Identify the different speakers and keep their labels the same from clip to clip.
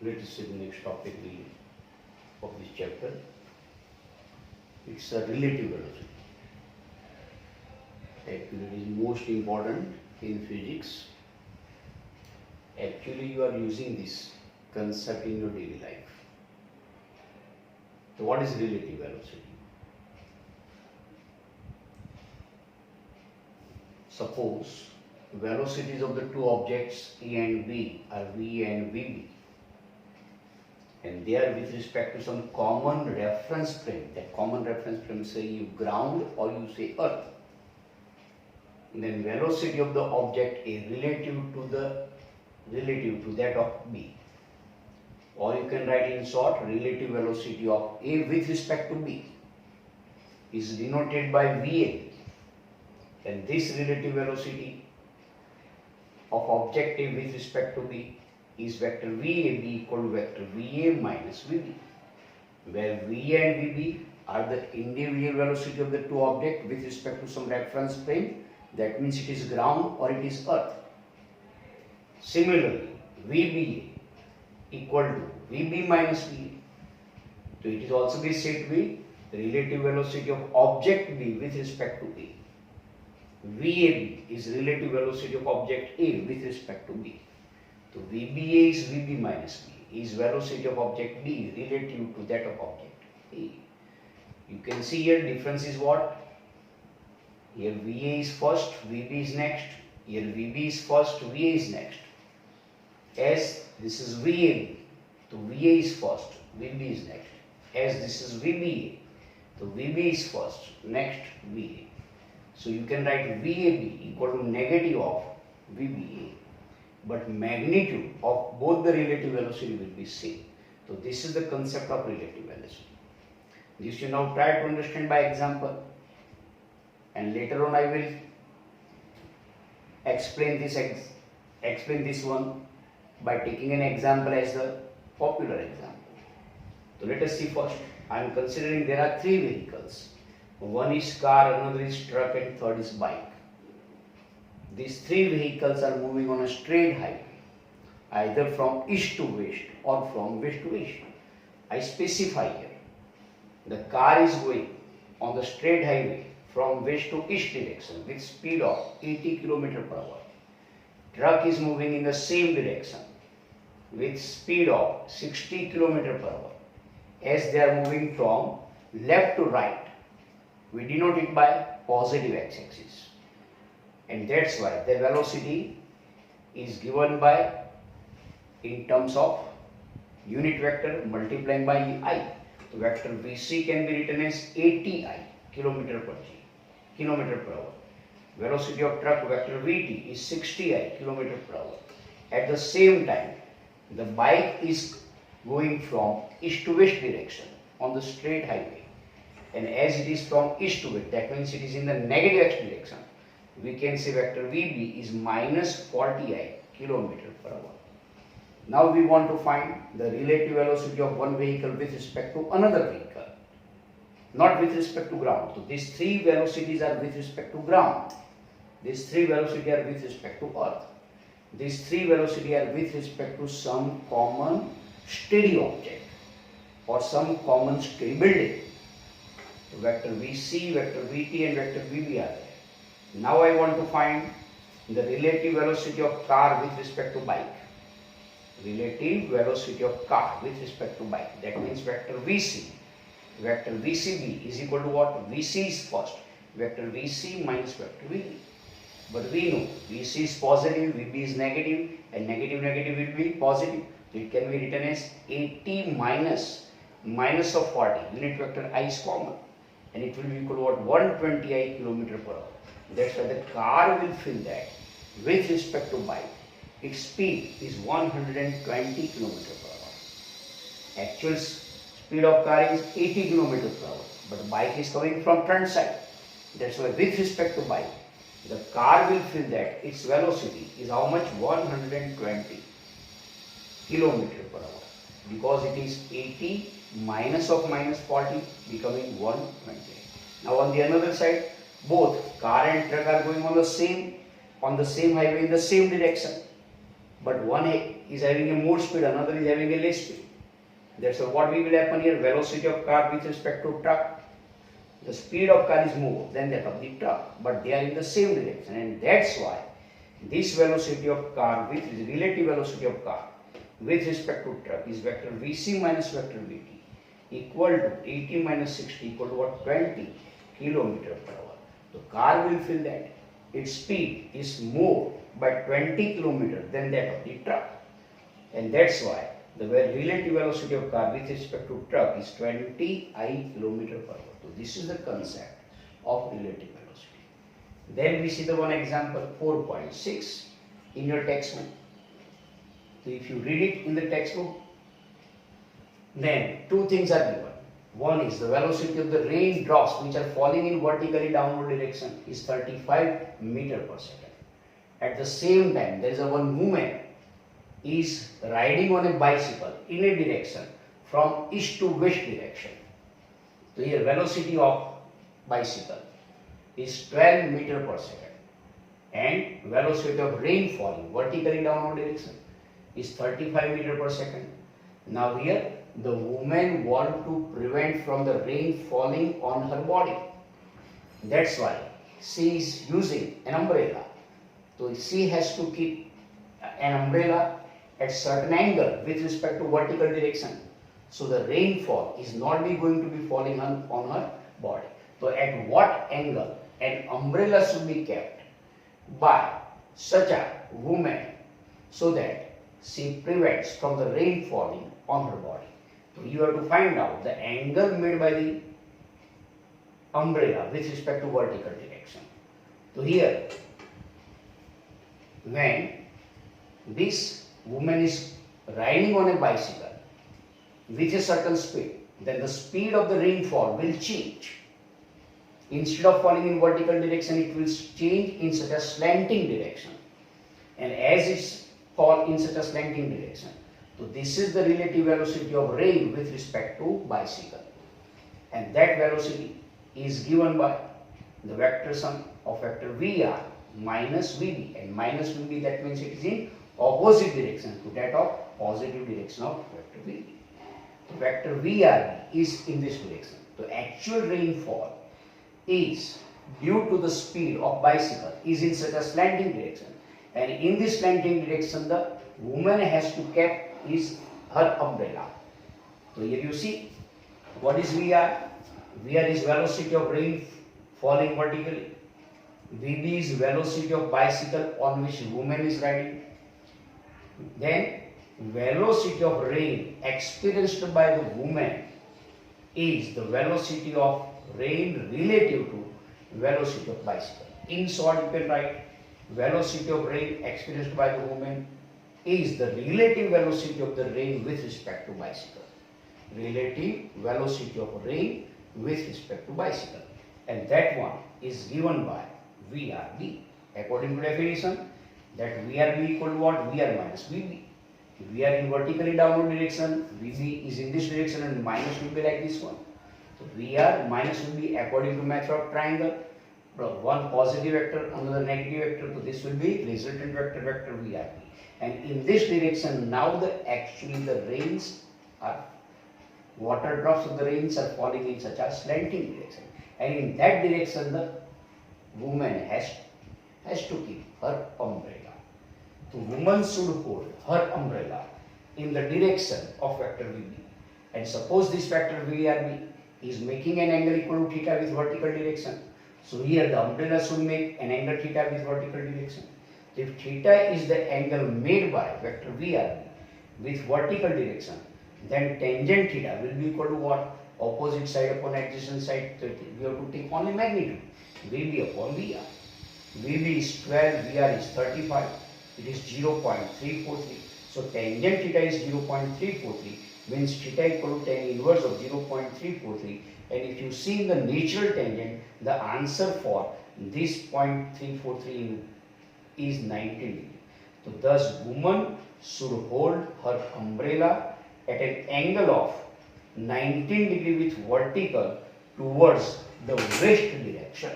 Speaker 1: Let us see the next topic of this chapter. It's a relative velocity. Actually, it is most important in physics. Actually, you are using this concept in your daily life. So, what is relative velocity? Suppose velocities of the two objects A and B are V and VB, and they are with respect to some common reference frame. That common reference frame, say you ground or you say earth. And then velocity of the object A relative to that of B. Or you can write in short, relative velocity of A with respect to B is denoted by VA. And this relative velocity of object A with respect to B is vector VAB equal to vector VA minus VB, where VA and VB are the individual velocity of the two objects with respect to some reference frame. That means it is ground or it is earth. Similarly, VBA equal to VB minus VA. So it is also be said to be the relative velocity of object B with respect to A. VAB is relative velocity of object A with respect to B. So VBA is VB minus V, is velocity of object B relative to that of object A. You can see here difference is what? Here VA is first, VB is next. Here VB is first, VA is next. As this is VAB, so VA is first, VB is next. As this is VBA, so VB is first, next VA. So you can write VAB equal to negative of VBA, but magnitude of both the relative velocity will be same. So this is the concept of relative velocity. This you now try to understand by example, and later on I will explain this one by taking an example as the popular example. So let us see first. I am considering there are three vehicles. One is car, another is truck, and third is bike. These three vehicles are moving on a straight highway, either from east to west or from west to east. I specify here. The car is going on the straight highway from west to east direction with speed of 80 km per hour. Truck is moving in the same direction with speed of 60 km per hour. As they are moving from left to right, we denote it by positive x-axis, and that's why the velocity is given by in terms of unit vector multiplying by I. So vector Vc can be written as 80 I kilometer per hour. Velocity of truck vector Vt is 60 I kilometer per hour. At the same time, the bike is going from east to west direction on the straight highway. And as it is from east to west, that means it is in the negative x direction. We can say vector VB is minus 40 I kilometer per hour. Now we want to find the relative velocity of one vehicle with respect to another vehicle, not with respect to ground. So these three velocities are with respect to ground. These three velocities are with respect to earth. These three velocities are with respect to some common steady object or some common steady building. So vector Vc, vector Vt and vector Vb are there. Now I want to find the relative velocity of car with respect to bike. Relative velocity of car with respect to bike. That means vector Vc. Vector Vcb is equal to what? Vc is first. Vector Vc minus vector Vb. But we know Vc is positive, Vb is negative, and negative will be positive. So it can be written as 80 minus of 40. Unit vector I is common. And it will be equal to what? 120 I kilometer per hour. That's why the car will feel that with respect to bike, its speed is 120 kilometer per hour. Actual speed of car is 80 kilometer per hour, but bike is coming from front side. That's why with respect to bike, the car will feel that its velocity is how much? 120 kilometer per hour, because it is 80 minus of minus 40 becoming 120. Now on the another side, both car and truck are going on the same highway in the same direction, but one is having a more speed, another is having a less speed. That's what will happen here. Velocity of car with respect to truck. The speed of car is more than that of the truck, but they are in the same direction, and that's why this velocity of car with relative velocity of car with respect to truck is vector Vc minus vector Vt equal to 80 minus 60 equal to what? 20 kilometer per hour. The car will feel that its speed is more by 20 kilometer than that of the truck, and that's why the relative velocity of car with respect to truck is 20 I kilometer per hour. So this is the concept of relative velocity. Then we see the one example 4.6 in your textbook. So if you read it in the textbook, then two things are given. One is the velocity of the raindrops which are falling in vertically downward direction is 35 meter per second. At the same time, there is a one woman is riding on a bicycle in a direction from east to west direction. So here velocity of bicycle is 12 meter per second, and velocity of rain falling vertically downward direction is 35 meter per second. Now here the woman want to prevent from the rain falling on her body. That's why she is using an umbrella. So she has to keep an umbrella at certain angle with respect to vertical direction. So the rainfall is not going to be falling on her body. So at what angle an umbrella should be kept by such a woman so that she prevents from the rain falling on her body. So you have to find out the angle made by the umbrella with respect to vertical direction. So here, when this woman is riding on a bicycle with a certain speed, then the speed of the rainfall will change. Instead of falling in vertical direction, it will change in such a slanting direction. And as it falls in such a slanting direction, so this is the relative velocity of rain with respect to bicycle. And that velocity is given by the vector sum of vector Vr minus Vb. And minus Vb, that means it is in opposite direction to that of positive direction of vector Vb. So vector Vrb is in this direction. The actual rainfall is due to the speed of bicycle is in such a slanting direction, and in this slanting direction the woman has to keep her umbrella. So here you see what is Vr. Vr is velocity of rain falling vertically. Vb is velocity of bicycle on which woman is riding. Then velocity of rain experienced by the woman is the velocity of rain relative to velocity of bicycle. In short, you can write velocity of rain experienced by the woman is the relative velocity of the rain with respect to bicycle. Relative velocity of rain with respect to bicycle. And that one is given by Vrb. According to definition, that Vrb equal to what? Vr minus Vb. Vr in vertically downward direction, Vb is in this direction, and minus will be like this one. So Vr minus will be according to method of triangle. One positive vector, another negative vector. So this will be resultant vector, vector Vrb. And in this direction, now actually the rains are, water drops of the rains are falling in such a slanting direction. And in that direction, the woman has to keep her umbrella. The woman should hold her umbrella in the direction of vector Vb. And suppose this vector Vrb is making an angle equal to theta with vertical direction. So here the umbrella should make an angle theta with vertical direction. If theta is the angle made by vector Vrb with vertical direction, then tangent theta will be equal to what? Opposite side upon adjacent side. So we have to take only magnitude. Vb upon Vr. Vb is 12, Vr is 35. It is 0.343. So tangent theta is 0.343, means theta equal to tan inverse of 0.343. And if you see in the natural tangent, the answer for this 0.343 is 19 degree. So thus woman should hold her umbrella at an angle of 19 degree with vertical towards the west direction.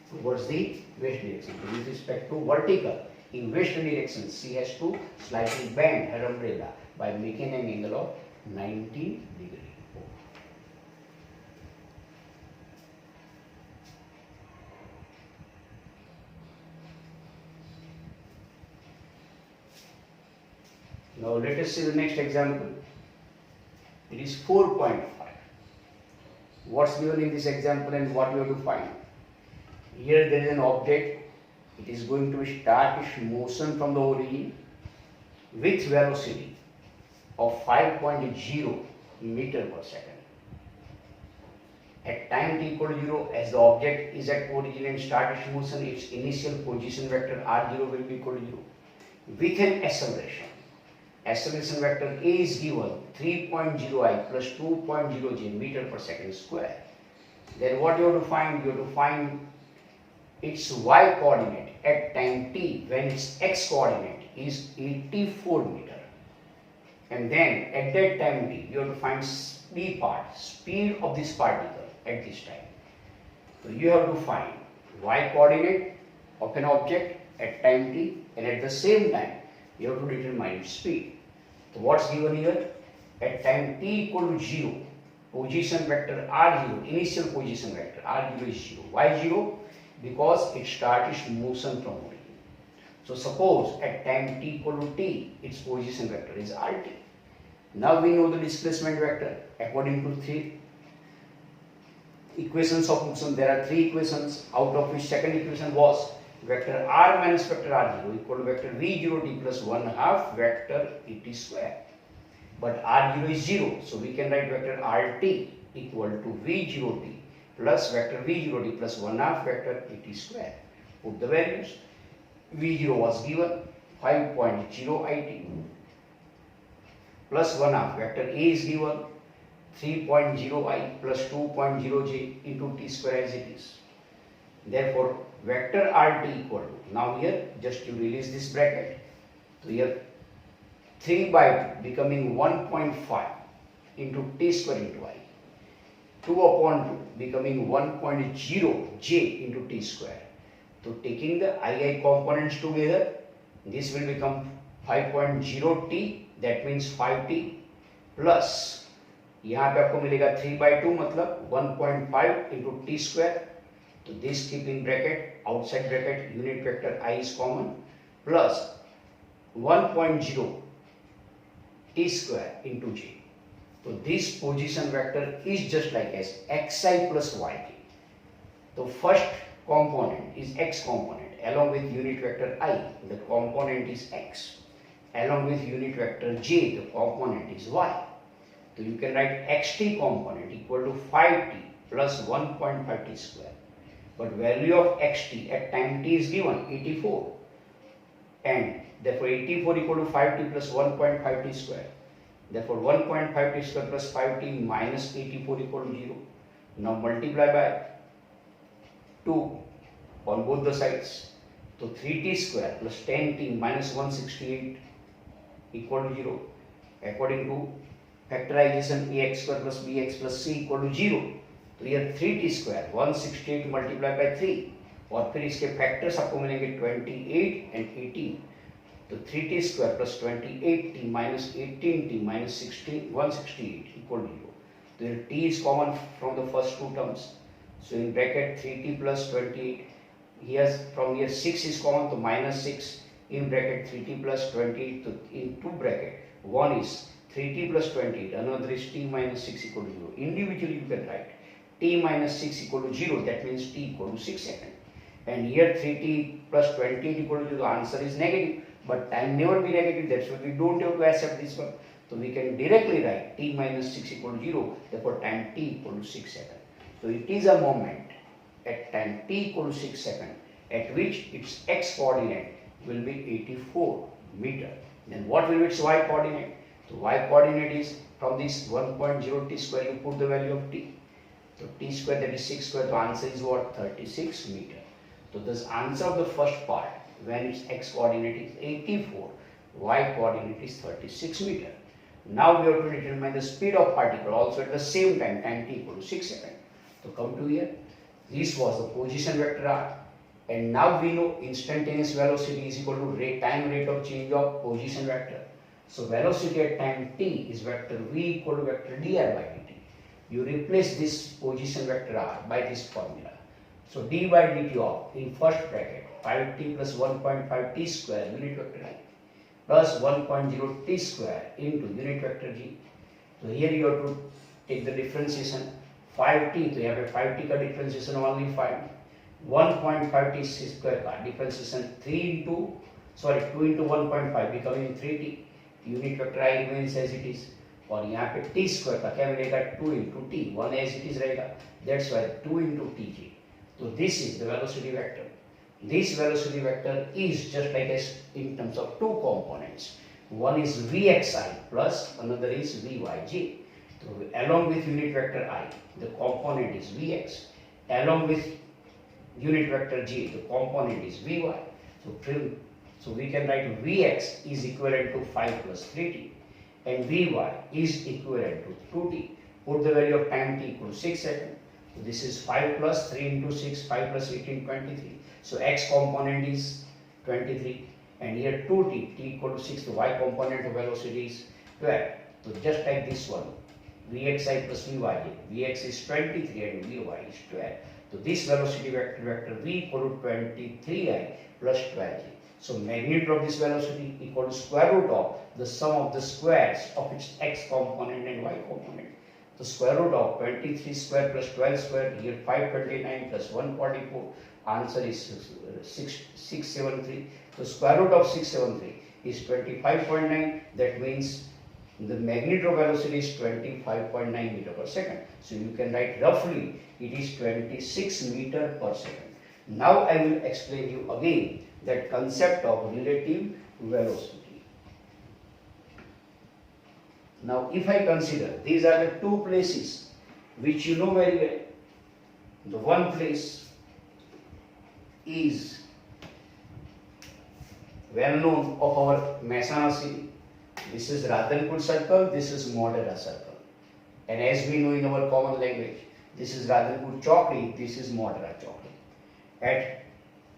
Speaker 1: Towards the west direction. With respect to vertical, in western direction, she has to slightly bend her umbrella by making an angle of 90 degree. Now let us see the next example. It is 4.5. What's given in this example and what we have to find? Here there is an object. It is going to start its motion from the origin with velocity of 5.0 meter per second. At time t equal to 0, as the object is at origin and start its motion, its initial position vector r0 will be equal to 0 with an acceleration. Acceleration vector a is given 3.0 plus 2.0 j meter per second square. Then what you have to find? You have to find its y coordinate at time t when its x coordinate is 84 meter. And then at that time t, you have to find speed of this particle at this time. So you have to find y coordinate of an object at time t, and at the same time you have to determine its speed. So what's given here? At time t equal to 0, position vector r0, initial position vector r0 is 0. Why 0? Because it starts its motion from origin. So suppose at time t equal to t, its position vector is rt. Now we know the displacement vector according to three equations of motion. There are three equations, out of which second equation was vector r minus vector r0 equal to vector v0 t plus 1 half vector et square. But r0 is 0, so we can write vector rt equal to v0 t plus vector v0 t plus 1 half vector et square. Put the values. v0 was given 5.0 it plus 1 half vector a is given 3.0 I plus 2.0 j into t square as it is. Therefore, vector rt equal to, now here just you release this bracket. So here 3 by 2 becoming 1.5 into t square into I. 2 upon 2 becoming 1.0 j into t square. So taking the II components together, this will become 5.0 t, that means 5t plus यहाँ पे आपको मिलेगा 3 by 2 मतलब 1.5 into t square. So this keep in bracket, outside bracket unit vector I is common plus 1.0 t square into j. So this position vector is just like as xi plus yk. The first component is x component along with unit vector I, the component is x. Along with unit vector j, the component is y. So you can write xt component equal to 5t plus 1.5t square. But value of xt at time t is given 84, and therefore 84 equal to 5t plus 1.5t square. Therefore 1.5t square plus 5t minus 84 equal to 0. Now multiply by 2 on both the sides. So 3t square plus 10t minus 168 equal to 0. According to factorization, ax square plus bx plus c equal to 0. तो ये 3t square 168 multiply by 3 और फिर इसके factors आपको मिलेंगे 28 and 18. तो 3t square plus 28t minus 18t minus 168 equal to 0. तो ये t is common from the first two terms. So in bracket 3t plus 28. Here from here 6 is common, so minus 6 in bracket 3t plus 28. So in two bracket one is 3t plus 28, another is t minus 6 equal to 0. Individually you can write t minus 6 equal to 0, that means t equal to 6 seconds. And here 3t plus 28 equal to 0, the answer is negative, but time never be negative, that's why we don't have to accept this one. So we can directly write t minus 6 equal to 0, therefore time t equal to 6 seconds. So it is a moment at time t equal to 6 seconds at which its x coordinate will be 84 meter. Then what will be its y coordinate? So y coordinate is from this 1.0 t square, you put the value of t. So t square, that is 6 square, the answer is what? 36 meter. So this answer of the first part, when its x coordinate is 84, y coordinate is 36 meter. Now we have to determine the speed of particle also at the same time, time t equal to 6 seconds. So come to here, this was the position vector r, And now we know instantaneous velocity is equal to time rate of change of position vector. So velocity at time t is vector v equal to vector dr by dt. You replace this position vector r by this formula. So d by dt of, in first bracket, 5t plus 1.5 t square unit vector I plus 1.0 t square into unit vector g. So here you have to take the differentiation. 5t, तो यहाँ पे 5t का differentiation only 5. 1.5 t square का differentiation 2 into 1.5 becoming 3t. Unit vector I remains as it is. और यहाँ पे t square का क्या मिलेगा? 2 into t. 1 as it is रहेगा. That's why 2 into tg. So this is the velocity vector. This velocity vector is just like as in terms of two components. One is vxi plus another is vyj. So along with unit vector I, the component is vx. Along with unit vector j, the component is vy. So we can write vx is equivalent to 5 plus 3t and vy is equivalent to 2t. Put the value of time t equal to 6 seconds. So this is 5 plus 3 into 6, 5 plus 18, 23. So x component is 23 and here 2t, t equal to 6, the y component of velocity is 12. So just like this one, vxi plus vyj, vx is 23 and vy is 12. So this velocity vector v equal to 23i plus 12j. So magnitude of this velocity equal to square root of the sum of the squares of its x component and y component. The square root of 23 square plus 12 square, here 529 plus 144, answer is 673. So square root of 673 is 25.9, that means the magnitude of velocity is 25.9 meter per second. So you can write roughly it is 26 meter per second. Now I will explain you again that concept of relative velocity. Now if I consider these are the two places which you know very well. The one place is well known of our Mehsana city. This is Radhanpur circle, this is Modera circle. And as we know in our common language, this is Radhanpur Chowkdi, this is Modera Chowkdi. At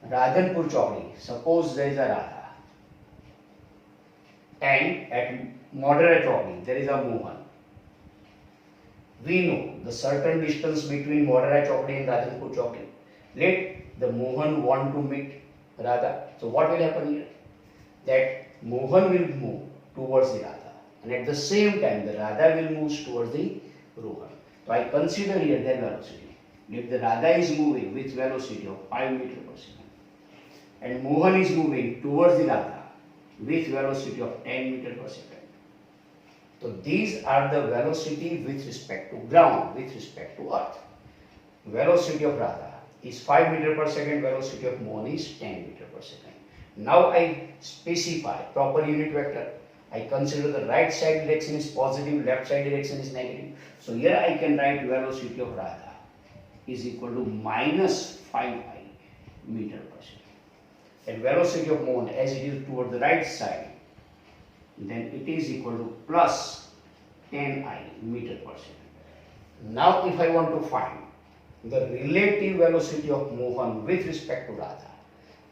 Speaker 1: Radhanpur Chowkdi, suppose there is a Radha. And at Modera Chowkdi, there is a Mohan. We know the certain distance between Modera Chowkdi and Radhanpur Chowkdi. Let the Mohan want to meet Radha. So what will happen here? That Mohan will move towards the Radha, and at the same time the Radha will move towards the Rohan. So I consider here their velocity. If the Radha is moving with velocity of 5 meter per second and Mohan is moving towards the Radha with velocity of 10 meter per second. So these are the velocity with respect to ground, with respect to earth. Velocity of Radha is 5 meter per second, velocity of Mohan is 10 meter per second. Now I specify proper unit vector. I consider the right side direction is positive, left side direction is negative. So here I can write velocity of Radha is equal to minus 5i meter per second. And velocity of Mohan as it is toward the right side, then it is equal to plus 10i meter per second. Now if I want to find the relative velocity of Mohan with respect to Radha,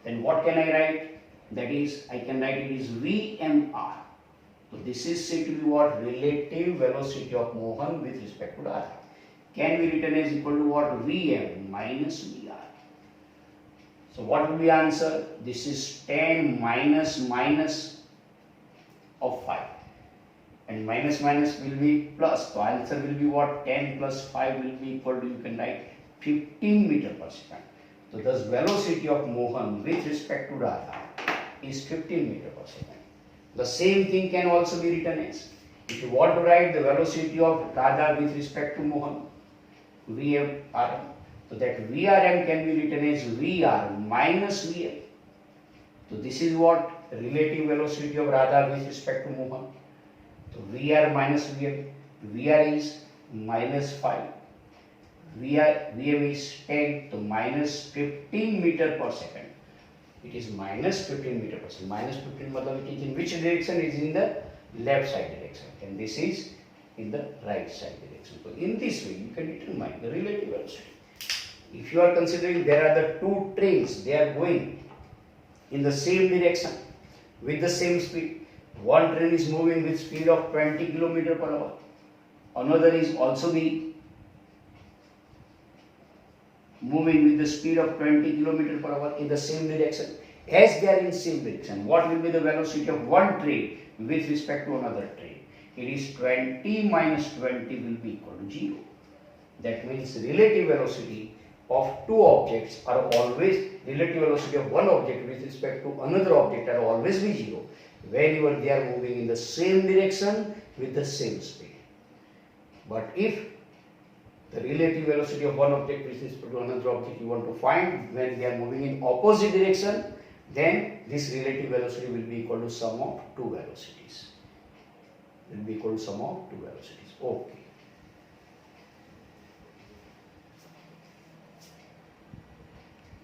Speaker 1: then what can I write? That is, I can write it is VMR. So this is said to be what? Relative velocity of Mohan with respect to Radha. Can be written as equal to what? Vm minus Vr. So what will be answer? This is 10 minus of 5. And minus will be plus. So answer will be what? 10 plus 5 will be equal to, you can write 15 meter per second. So thus velocity of Mohan with respect to Radha is 15 meter per second. The same thing can also be written as, if you want to write the velocity of Radha with respect to Mohan, VRM. So that VRM can be written as VR minus VL. So this is what? Relative velocity of Radha with respect to Mohan. So VR minus VL. VR is minus 5. VM is 10, so minus 15 meter per second. It is minus 15 meter per second. Minus 15 means it is in which direction? It is in the left side direction, and this is in the right side direction. So in this way you can determine the relative velocity. If you are considering there are the two trains, they are going in the same direction with the same speed. One train is moving with speed of 20 km per hour. Another is also moving with the speed of 20 km per hour in the same direction. As they are in same direction, what will be the velocity of one train with respect to another train? It is 20 minus 20 will be equal to 0. That means relative velocity of two objects are always, relative velocity of one object with respect to another object are always be 0 whenever they are moving in the same direction with the same speed. But if the relative velocity of one object with respect to another object you want to find when they are moving in opposite direction, then this relative velocity will be equal to sum of two velocities. Will be equal to sum of two velocities. Okay.